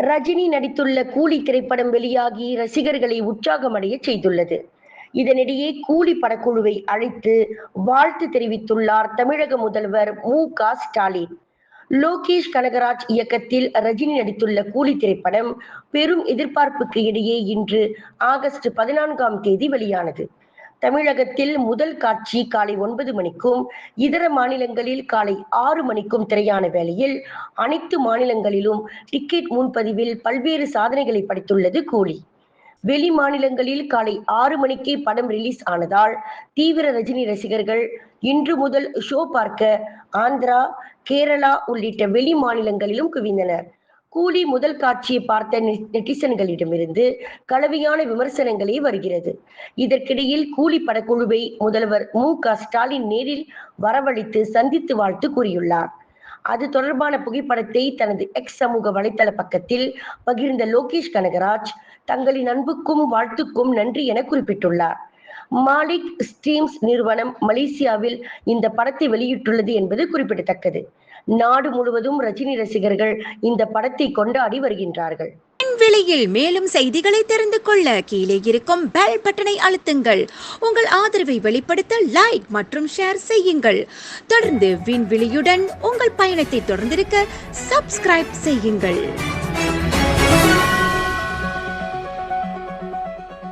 ரஜினி நடித்துள்ள கூலி திரைப்படம் வெளியாகி ரசிகர்களை உற்சாகமடைய செய்துள்ளது. இதனிடையே கூலி படக்குழுவை அழைத்து வாழ்த்து தெரிவித்துள்ளார் தமிழக முதல்வர் மு.க.ஸ்டாலின். லோகேஷ் கனகராஜ் இயக்கத்தில் ரஜினி நடித்துள்ள கூலி திரைப்படம் பெரும் எதிர்பார்ப்புக்கு இடையே இன்று ஆகஸ்ட் 14ஆம் தேதி வெளியானது. தமிழகத்தில் முதல் காட்சி காலை 9 மணிக்கும், இதர மாநிலங்களில் காலை 6 மணிக்கும் திரையான வேளையில் அனைத்து மாநிலங்களிலும் டிக்கெட் முன்பதிவில் பல்வேறு சாதனைகளை படைத்துள்ளது கூலி. வெளி மாநிலங்களில் காலை 6 மணிக்கே படம் ரிலீஸ் ஆனதால் தீவிர ரஜினி ரசிகர்கள் இன்று முதல் ஷோ பார்க்க ஆந்திரா, கேரளா உள்ளிட்ட வெளி மாநிலங்களிலும் குவிந்தனர். கூலி முதல் காட்சியை பார்த்த நெட்டிசன்களிடமிருந்து கலவையான விமர்சனங்களே வருகிறது. இதற்கிடையில் கூலி படக்குழுவை முதல்வர் மு.க.ஸ்டாலின் நேரில் வரவழைத்து சந்தித்து வாழ்த்து கூறியுள்ளார். அது தொடர்பான புகைப்படத்தை தனது எக்ஸ் சமூக வலைதள பக்கத்தில் பகிர்ந்த லோகேஷ் கனகராஜ் தங்களின் அன்புக்கும் வாழ்த்துக்கும் நன்றி என குறிப்பிட்டுள்ளார். மாலிக் ஸ்ட்ரீம்ஸ் நிறுவனம் மலேசியாவில் இந்த படத்தை வெளியிட்டுள்ளது என்பது குறிப்பிடத்தக்கது. நாடு முழுவதும் ரஜினி ரசிகர்கள் இந்த படத்தை கொண்டாடி வருகின்றார்கள். விலையில் மேலும் செய்திகளை தெரிந்து கொள்ள கீழே இருக்கும் பெல் பட்டனை அழுத்துங்கள். உங்கள் ஆதரவை வெளிப்படுத்த லைக் மற்றும் ஷேர் செய்யுங்கள். தொடர்ந்து விண்வெளியுடன் உங்கள் பயணத்தை தொடர்ந்திருக்க சப்ஸ்கிரைப் செய்யுங்கள்.